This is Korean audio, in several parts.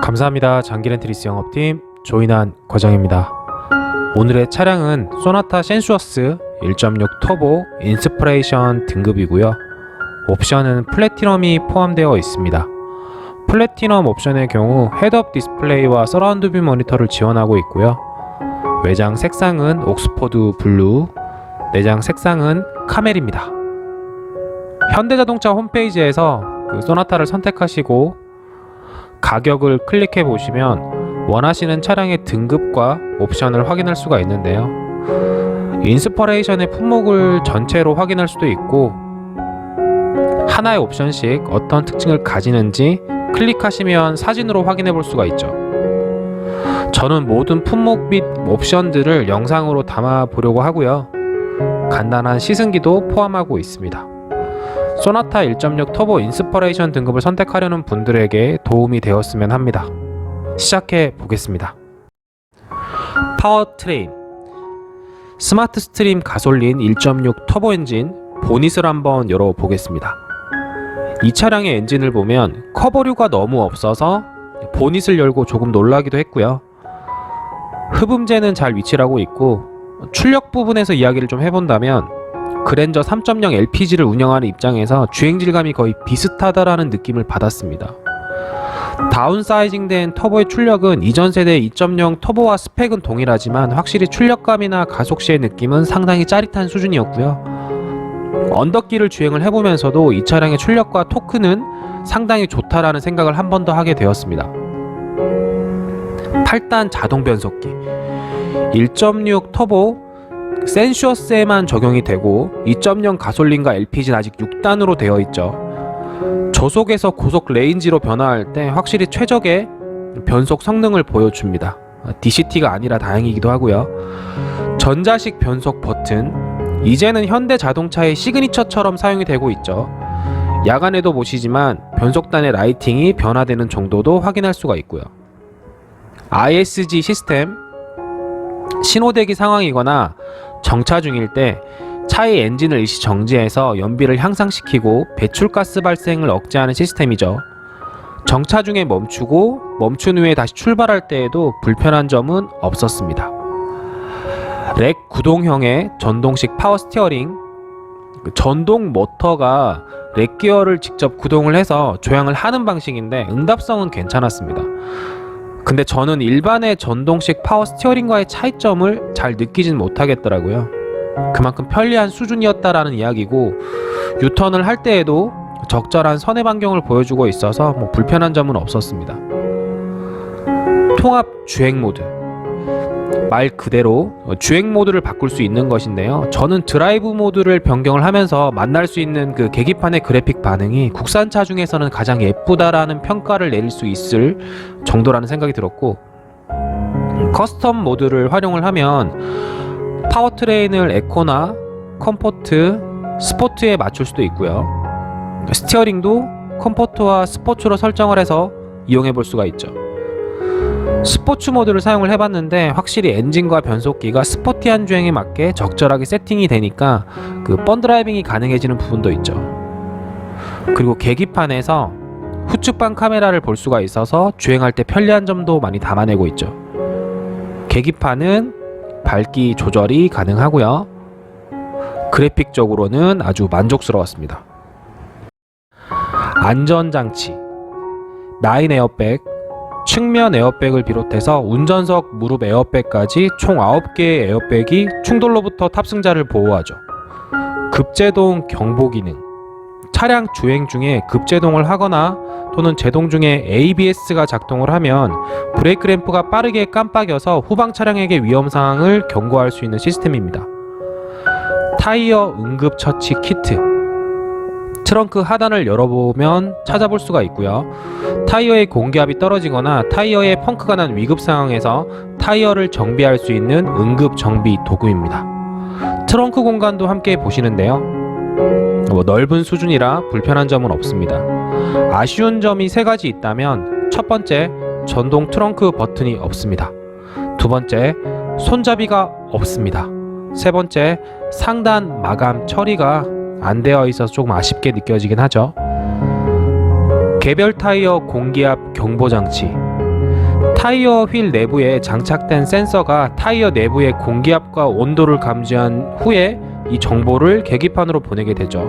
감사합니다. 장기렌트리스 영업팀 조인한 과장입니다. 오늘의 차량은 소나타 센슈어스 1.6 터보 인스프레이션 등급이고요. 옵션은 플래티넘이 포함되어 있습니다. 플래티넘 옵션의 경우 헤드업 디스플레이와 서라운드 뷰 모니터를 지원하고 있고요. 외장 색상은 옥스포드 블루, 내장 색상은 카멜입니다. 현대자동차 홈페이지에서 소나타를 선택하시고 가격을 클릭해 보시면 원하시는 차량의 등급과 옵션을 확인할 수가 있는데요. 인스퍼레이션의 품목을 전체로 확인할 수도 있고 하나의 옵션씩 어떤 특징을 가지는지 클릭하시면 사진으로 확인해 볼 수가 있죠. 저는 모든 품목 및 옵션들을 영상으로 담아 보려고 하고요. 간단한 시승기도 포함하고 있습니다. 소나타 1.6 터보 인스퍼레이션 등급을 선택하려는 분들에게 도움이 되었으면 합니다. 시작해 보겠습니다. 파워트레인 스마트 스트림 가솔린 1.6 터보 엔진 보닛을 한번 열어보겠습니다. 이 차량의 엔진을 보면 커버류가 너무 없어서 보닛을 열고 조금 놀라기도 했고요. 흡음재는 잘 위치를 하고 있고 출력 부분에서 이야기를 좀 해본다면 그랜저 3.0 LPG를 운영하는 입장에서 주행질감이 거의 비슷하다라는 느낌을 받았습니다. 다운사이징된 터보의 출력은 이전 세대 2.0 터보와 스펙은 동일하지만 확실히 출력감이나 가속시의 느낌은 상당히 짜릿한 수준이었고요. 언덕길을 주행을 해보면서도 이 차량의 출력과 토크는 상당히 좋다라는 생각을 한 번 더 하게 되었습니다. 8단 자동 변속기 1.6 터보 센슈어스에만 적용이 되고 2.0 가솔린과 LPG는 아직 6단으로 되어 있죠. 저속에서 고속 레인지로 변화할 때 확실히 최적의 변속 성능을 보여줍니다. DCT가 아니라 다행이기도 하고요. 전자식 변속 버튼 이제는 현대 자동차의 시그니처처럼 사용이 되고 있죠. 야간에도 보시지만 변속단의 라이팅이 변화되는 정도도 확인할 수가 있고요. ISG 시스템 신호대기 상황이거나 정차 중일 때 차의 엔진을 일시 정지해서 연비를 향상시키고 배출가스 발생을 억제하는 시스템이죠. 정차 중에 멈추고 멈춘 후에 다시 출발할 때에도 불편한 점은 없었습니다. 렉 구동형의 전동식 파워 스티어링 전동 모터가 렉 기어를 직접 구동을 해서 조향을 하는 방식인데 응답성은 괜찮았습니다. 근데 저는 일반의 전동식 파워 스티어링과의 차이점을 잘 느끼진 못하겠더라고요. 그만큼 편리한 수준이었다라는 이야기고 유턴을 할 때에도 적절한 선의 반경을 보여주고 있어서 불편한 점은 없었습니다. 통합 주행 모드 말 그대로 주행 모드를 바꿀 수 있는 것인데요. 저는 드라이브 모드를 변경을 하면서 만날 수 있는 그 계기판의 그래픽 반응이 국산차 중에서는 가장 예쁘다라는 평가를 내릴 수 있을 정도라는 생각이 들었고 커스텀 모드를 활용을 하면 파워트레인을 에코나 컴포트, 스포트에 맞출 수도 있고요. 스티어링도 컴포트와 스포츠로 설정을 해서 이용해 볼 수가 있죠. 스포츠 모드를 사용을 해봤는데 확실히 엔진과 변속기가 스포티한 주행에 맞게 적절하게 세팅이 되니까 그 펀드라이빙이 가능해지는 부분도 있죠. 그리고 계기판에서 후측방 카메라를 볼 수가 있어서 주행할 때 편리한 점도 많이 담아내고 있죠. 계기판은 밝기 조절이 가능하고요. 그래픽적으로는 아주 만족스러웠습니다. 안전장치 9 에어백 측면 에어백을 비롯해서 운전석 무릎 에어백까지 총 9개의 에어백이 충돌로부터 탑승자를 보호하죠. 급제동 경보 기능 차량 주행 중에 급제동을 하거나 또는 제동 중에 ABS가 작동을 하면 브레이크 램프가 빠르게 깜빡여서 후방 차량에게 위험 상황을 경고할 수 있는 시스템입니다. 타이어 응급처치 키트 트렁크 하단을 열어보면 찾아볼 수가 있고요. 타이어의 공기압이 떨어지거나 타이어에 펑크가 난 위급 상황에서 타이어를 정비할 수 있는 응급 정비 도구입니다. 트렁크 공간도 함께 보시는데요. 넓은 수준이라 불편한 점은 없습니다. 아쉬운 점이 3가지 있다면 첫 번째, 전동 트렁크 버튼이 없습니다. 두 번째, 손잡이가 없습니다. 세 번째, 상단 마감 처리가 안 되어 있어서 조금 아쉽게 느껴지긴 하죠. 개별 타이어 공기압 경보 장치 타이어 휠 내부에 장착된 센서가 타이어 내부의 공기압과 온도를 감지한 후에 이 정보를 계기판으로 보내게 되죠.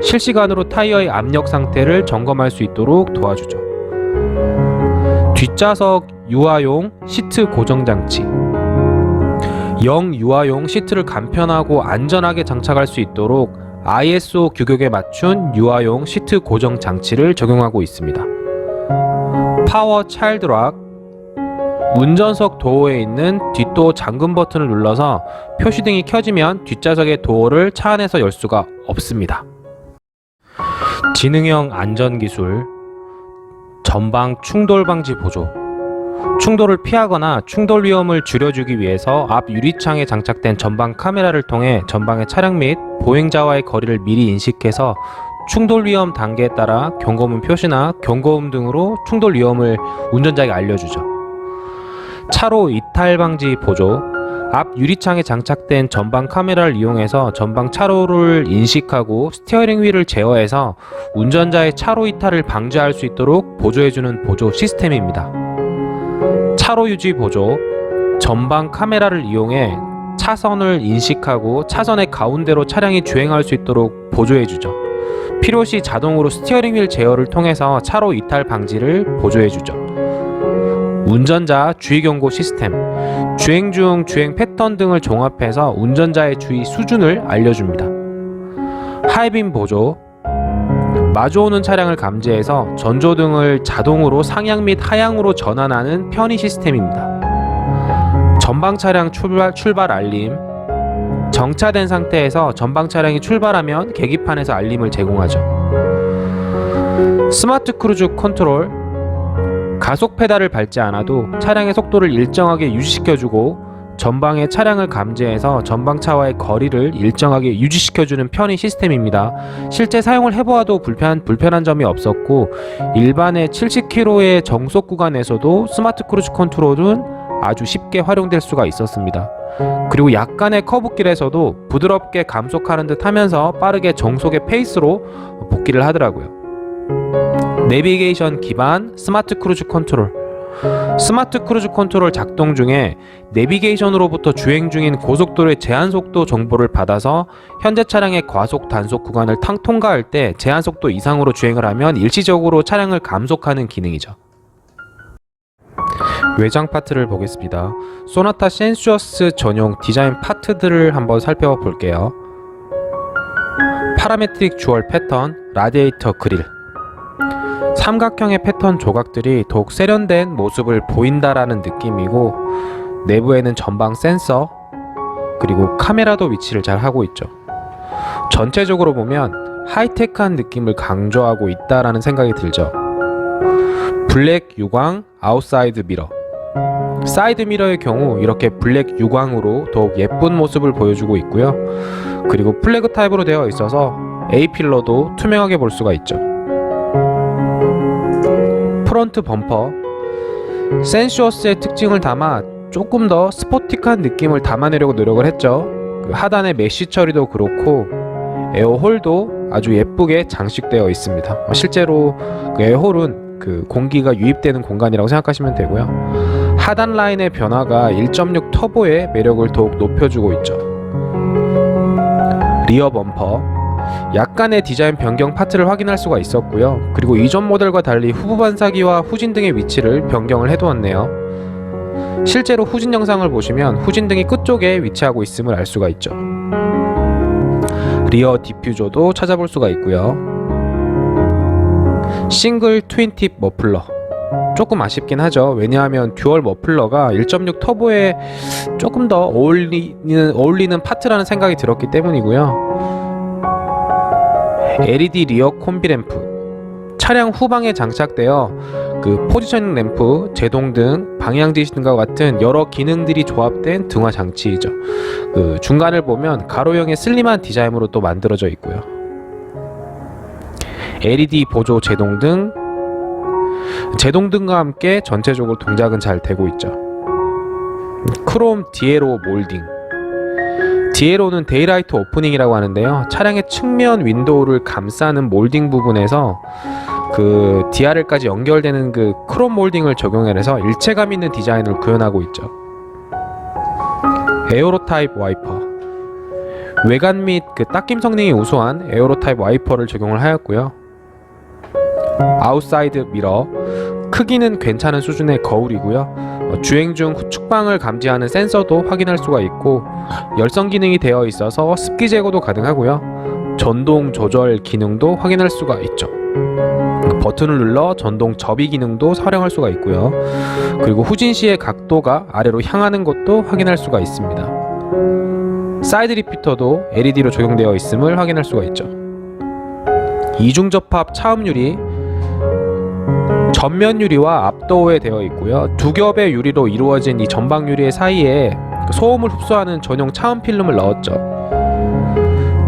실시간으로 타이어의 압력 상태를 점검할 수 있도록 도와주죠. 뒷좌석 유아용 시트 고정 장치. 영유아용 시트를 간편하고 안전하게 장착할 수 있도록 ISO 규격에 맞춘 유아용 시트 고정 장치를 적용하고 있습니다. 파워 차일드 락. 운전석 도어에 있는 뒷도어 잠금 버튼을 눌러서 표시등이 켜지면 뒷좌석의 도어를 차 안에서 열 수가 없습니다. 지능형 안전기술. 전방 충돌 방지 보조. 충돌을 피하거나 충돌 위험을 줄여주기 위해서 앞 유리창에 장착된 전방 카메라를 통해 전방의 차량 및 보행자와의 거리를 미리 인식해서 충돌 위험 단계에 따라 경고문 표시나 경고음 등으로 충돌 위험을 운전자에게 알려주죠. 차로 이탈 방지 보조. 앞 유리창에 장착된 전방 카메라를 이용해서 전방 차로를 인식하고 스티어링 휠을 제어해서 운전자의 차로 이탈을 방지할 수 있도록 보조해주는 보조 시스템입니다. 차로 유지 보조. 전방 카메라를 이용해 차선을 인식하고 차선의 가운데로 차량이 주행할 수 있도록 보조해주죠. 필요시 자동으로 스티어링 휠 제어를 통해서 차로 이탈 방지를 보조해주죠. 운전자 주의 경고 시스템. 주행 중 주행 패턴 등을 종합해서 운전자의 주의 수준을 알려줍니다. 하이빔 보조. 마주오는 차량을 감지해서 전조등을 자동으로 상향 및 하향으로 전환하는 편의 시스템입니다. 전방 차량 출발 알림. 정차된 상태에서 전방 차량이 출발하면 계기판에서 알림을 제공하죠. 스마트 크루즈 컨트롤. 가속 페달을 밟지 않아도 차량의 속도를 일정하게 유지시켜주고 전방의 차량을 감지해서 전방차와의 거리를 일정하게 유지시켜주는 편의 시스템입니다. 실제 사용을 해보아도 불편한 점이 없었고 일반의 70km의 정속 구간에서도 스마트 크루즈 컨트롤은 아주 쉽게 활용될 수가 있었습니다. 그리고 약간의 커브길에서도 부드럽게 감속하는 듯 하면서 빠르게 정속의 페이스로 복귀를 하더라고요. 내비게이션 기반 스마트 크루즈 컨트롤. 스마트 크루즈 컨트롤 작동 중에 내비게이션으로부터 주행 중인 고속도로의 제한속도 정보를 받아서 현재 차량의 과속 단속 구간을 통과할 때 제한속도 이상으로 주행을 하면 일시적으로 차량을 감속하는 기능이죠. 외장 파트를 보겠습니다. 소나타 센슈어스 전용 디자인 파트들을 한번 살펴볼게요. 파라메트릭 주얼 패턴, 라디에이터 그릴. 삼각형의 패턴 조각들이 더욱 세련된 모습을 보인다라는 느낌이고 내부에는 전방 센서 그리고 카메라도 위치를 잘 하고 있죠. 전체적으로 보면 하이테크한 느낌을 강조하고 있다라는 생각이 들죠. 블랙 유광 아웃사이드 미러. 사이드 미러의 경우 이렇게 블랙 유광으로 더욱 예쁜 모습을 보여주고 있고요. 그리고 플래그 타입으로 되어 있어서 A필러도 투명하게 볼 수가 있죠. 프론트 범퍼. 센슈어스의 특징을 담아 조금 더 스포틱한 느낌을 담아내려고 노력을 했죠. 그 하단의 메쉬 처리도 그렇고 에어홀도 아주 예쁘게 장식되어 있습니다. 실제로 그 에어홀은 그 공기가 유입되는 공간이라고 생각하시면 되고요. 하단 라인의 변화가 1.6 터보의 매력을 더욱 높여주고 있죠. 리어 범퍼. 약간의 디자인 변경 파트를 확인할 수가 있었고요. 그리고 이전 모델과 달리 후부 반사기와 후진등의 위치를 변경을 해두었네요. 실제로 후진 영상을 보시면 후진등이 끝쪽에 위치하고 있음을 알 수가 있죠. 리어 디퓨저도 찾아볼 수가 있고요. 싱글 트윈팁 머플러. 조금 아쉽긴 하죠. 왜냐하면 듀얼 머플러가 1.6 터보에 조금 더 어울리는 파트라는 생각이 들었기 때문이고요. LED 리어 콤비 램프. 차량 후방에 장착되어 그 포지셔닝 램프, 제동등, 방향지시 등과 같은 여러 기능들이 조합된 등화 장치이죠. 그 중간을 보면 가로형의 슬림한 디자인으로 또 만들어져 있고요. LED 보조 제동등. 제동등과 함께 전체적으로 동작은 잘 되고 있죠. 크롬 디에로 몰딩. 디에로는 데이라이트 오프닝이라고 하는데요. 차량의 측면 윈도우를 감싸는 몰딩 부분에서 그 DRL까지 연결되는 그 크롬 몰딩을 적용해서 일체감 있는 디자인을 구현하고 있죠. 에어로 타입 와이퍼, 외관 및 그 닦임 성능이 우수한 에어로 타입 와이퍼를 적용을 하였고요. 아웃사이드 미러, 크기는 괜찮은 수준의 거울이고요. 주행 중 후측방을 감지하는 센서도 확인할 수가 있고, 열선 기능이 되어 있어서 습기 제거도 가능하고요. 전동 조절 기능도 확인할 수가 있죠. 버튼을 눌러 전동 접이 기능도 활용할 수가 있고요. 그리고 후진 시의 각도가 아래로 향하는 것도 확인할 수가 있습니다. 사이드 리피터도 LED로 적용되어 있음을 확인할 수가 있죠. 이중 접합 차음 유리, 전면 유리와 앞도어에 되어 있고요. 두 겹의 유리로 이루어진 이 전방 유리 사이에 소음을 흡수하는 전용 차음 필름을 넣었죠.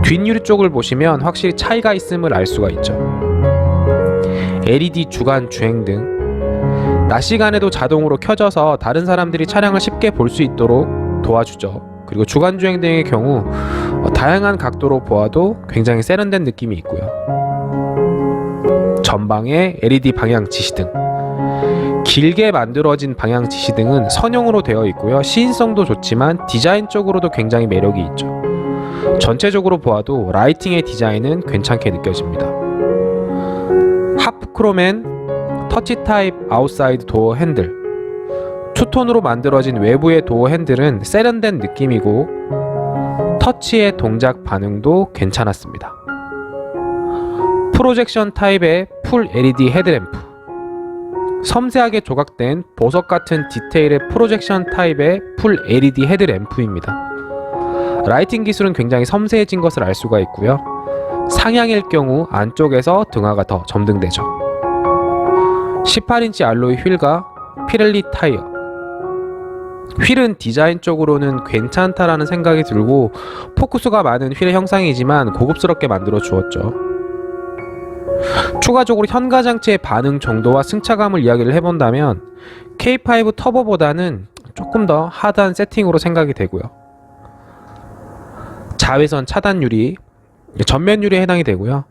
뒷유리 쪽을 보시면 확실히 차이가 있음을 알 수가 있죠. LED 주간 주행등, 낮 시간에도 자동으로 켜져서 다른 사람들이 차량을 쉽게 볼 수 있도록 도와주죠. 그리고 주간 주행등의 경우 다양한 각도로 보아도 굉장히 세련된 느낌이 있고요. 전방에 LED 방향 지시등, 길게 만들어진 방향 지시등은 선형으로 되어 있고요. 시인성도 좋지만 디자인적으로도 굉장히 매력이 있죠. 전체적으로 보아도 라이팅의 디자인은 괜찮게 느껴집니다. 하프 크롬엔 터치 타입 아웃사이드 도어 핸들, 투톤으로 만들어진 외부의 도어 핸들은 세련된 느낌이고 터치의 동작 반응도 괜찮았습니다. 프로젝션 타입의 풀 LED 헤드램프, 섬세하게 조각된 보석 같은 디테일의 프로젝션 타입의 풀 LED 헤드램프입니다. 라이팅 기술은 굉장히 섬세해진 것을 알 수가 있고요. 상향일 경우 안쪽에서 등화가 더 점등되죠. 18인치 알로이 휠과 피렐리 타이어, 휠은 디자인적으로는 괜찮다라는 생각이 들고 포크수가 많은 휠의 형상이지만 고급스럽게 만들어 주었죠. 추가적으로 현가장치의 반응 정도와 승차감을 이야기를 해본다면 K5 터보보다는 조금 더 하드한 세팅으로 생각이 되고요. 자외선 차단 유리, 전면 유리에 해당이 되고요.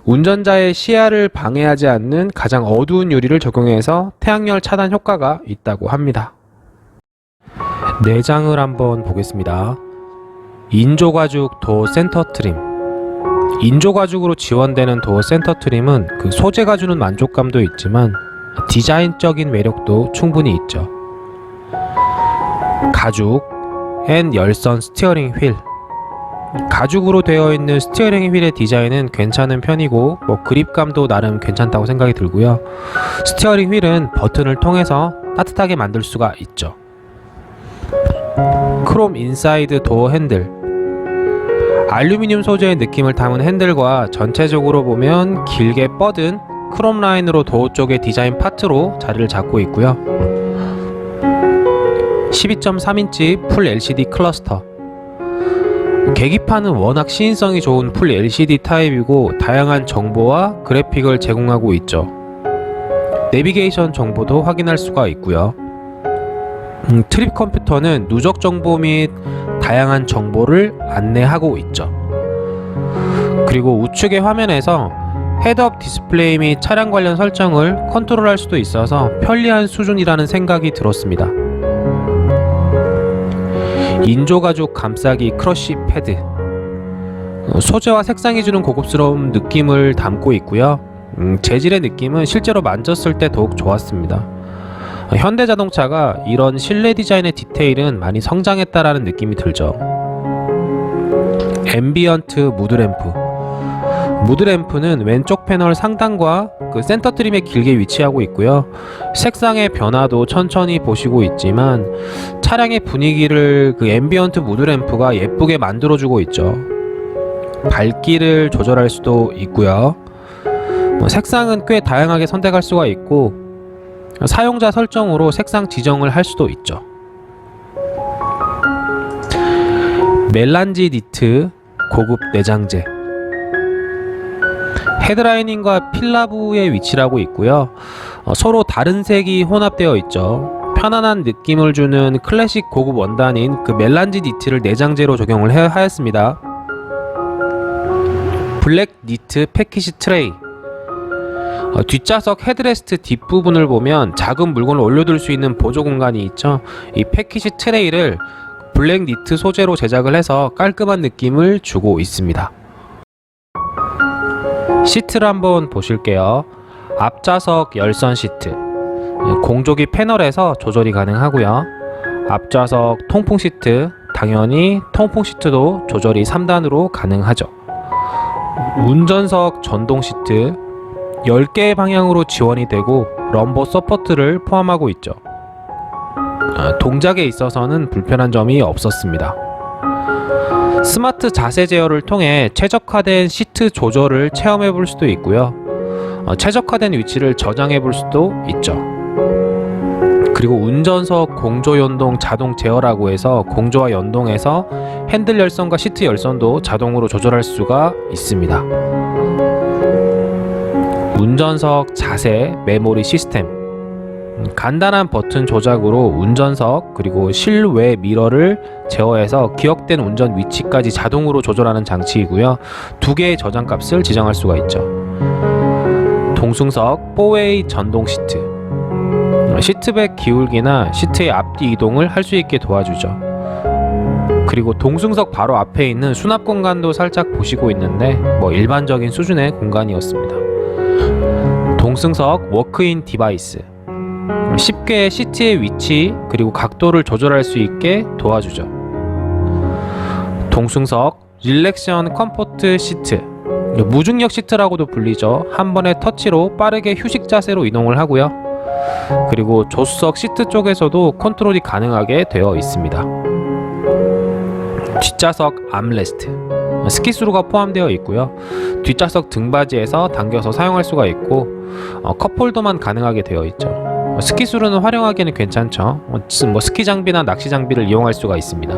운전자의 시야를 방해하지 않는 가장 어두운 유리를 적용해서 태양열 차단 효과가 있다고 합니다. 내장을 한번 보겠습니다. 인조가죽 도어 센터 트림, 인조가죽으로 지원되는 도어 센터 트림은 그 소재가 주는 만족감도 있지만 디자인적인 매력도 충분히 있죠. 가죽 앤 열선 스티어링 휠, 가죽으로 되어 있는 스티어링 휠의 디자인은 괜찮은 편이고 그립감도 나름 괜찮다고 생각이 들고요. 스티어링 휠은 버튼을 통해서 따뜻하게 만들 수가 있죠. 크롬 인사이드 도어 핸들, 알루미늄 소재의 느낌을 담은 핸들과 전체적으로 보면 길게 뻗은 크롬 라인으로 도어 쪽의 디자인 파트로 자리를 잡고 있고요. 12.3인치 풀 LCD 클러스터, 계기판은 워낙 시인성이 좋은 풀 LCD 타입이고 다양한 정보와 그래픽을 제공하고 있죠. 내비게이션 정보도 확인할 수가 있고요. 트립 컴퓨터는 누적 정보 및 다양한 정보를 안내하고 있죠. 그리고 우측의 화면에서 헤드업 디스플레이 및 차량 관련 설정을 컨트롤할 수도 있어서 편리한 수준이라는 생각이 들었습니다. 인조가죽 감싸기 크러쉬 패드, 소재와 색상이 주는 고급스러운 느낌을 담고 있고요. 재질의 느낌은 실제로 만졌을 때 더욱 좋았습니다. 현대자동차가 이런 실내 디자인의 디테일은 많이 성장했다라는 느낌이 들죠. 앰비언트 무드램프, 무드램프는 왼쪽 패널 상단과 그 센터 트림에 길게 위치하고 있고요. 색상의 변화도 천천히 보시고 있지만 차량의 분위기를 그 앰비언트 무드램프가 예쁘게 만들어주고 있죠. 밝기를 조절할 수도 있고요. 색상은 꽤 다양하게 선택할 수가 있고 사용자 설정으로 색상 지정을 할 수도 있죠. 멜란지 니트 고급 내장재, 헤드라이닝과 필라부의 위치라고 있고요. 서로 다른 색이 혼합되어 있죠. 편안한 느낌을 주는 클래식 고급 원단인 그 멜란지 니트를 내장재로 적용을 하였습니다. 블랙 니트 패키지 트레이, 뒷좌석 헤드레스트 뒷부분을 보면 작은 물건을 올려둘 수 있는 보조 공간이 있죠. 이 패키지 트레이를 블랙 니트 소재로 제작을 해서 깔끔한 느낌을 주고 있습니다. 시트를 한번 보실게요. 앞좌석 열선 시트, 공조기 패널에서 조절이 가능하고요. 앞좌석 통풍 시트, 당연히 통풍 시트도 조절이 3단으로 가능하죠. 운전석 전동 시트, 10개의 방향으로 지원이 되고 럼버 서포트를 포함하고 있죠. 동작에 있어서는 불편한 점이 없었습니다. 스마트 자세 제어를 통해 최적화된 시트 조절을 체험해 볼 수도 있고요. 최적화된 위치를 저장해 볼 수도 있죠. 그리고 운전석 공조 연동 자동 제어라고 해서 공조와 연동해서 핸들 열선과 시트 열선도 자동으로 조절할 수가 있습니다. 운전석 자세 메모리 시스템, 간단한 버튼 조작으로 운전석 그리고 실외 미러를 제어해서 기억된 운전 위치까지 자동으로 조절하는 장치이고요. 2개의 저장값을 지정할 수가 있죠. 동승석 4웨이 전동 시트, 시트백 기울기나 시트의 앞뒤 이동을 할 수 있게 도와주죠. 그리고 동승석 바로 앞에 있는 수납 공간도 살짝 보시고 있는데 일반적인 수준의 공간이었습니다. 동승석 워크인 디바이스, 쉽게 시트의 위치 그리고 각도를 조절할 수 있게 도와주죠. 동승석 릴렉션 컴포트 시트, 무중력 시트라고도 불리죠. 한 번의 터치로 빠르게 휴식 자세로 이동을 하고요. 그리고 조수석 시트 쪽에서도 컨트롤이 가능하게 되어 있습니다. 뒷좌석 암레스트, 스키스루가 포함되어 있고요. 뒷좌석 등받이에서 당겨서 사용할 수가 있고 컵홀더만 가능하게 되어 있죠. 스키스루는 활용하기에는 괜찮죠. 스키 장비나 낚시 장비를 이용할 수가 있습니다.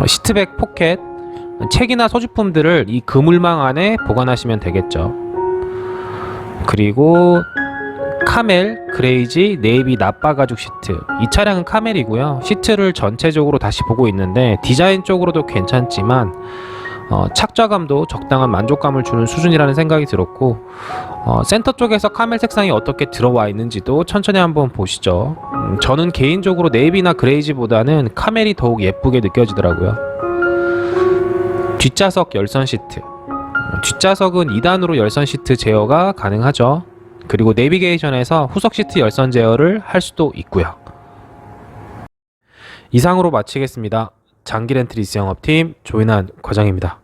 시트백 포켓, 책이나 소지품들을 이 그물망 안에 보관하시면 되겠죠. 그리고 카멜, 그레이지, 네이비 나빠 가죽 시트, 이 차량은 카멜이고요. 시트를 전체적으로 다시 보고 있는데 디자인 쪽으로도 괜찮지만 착좌감도 적당한 만족감을 주는 수준이라는 생각이 들었고 센터 쪽에서 카멜 색상이 어떻게 들어와 있는지도 천천히 한번 보시죠. 저는 개인적으로 네이비나 그레이지보다는 카멜이 더욱 예쁘게 느껴지더라고요. 뒷좌석 열선 시트, 뒷좌석은 2단으로 열선 시트 제어가 가능하죠. 그리고 내비게이션에서 후석 시트 열선 제어를 할 수도 있고요. 이상으로 마치겠습니다. 장기 렌트 리스 영업팀 조인환 과장입니다.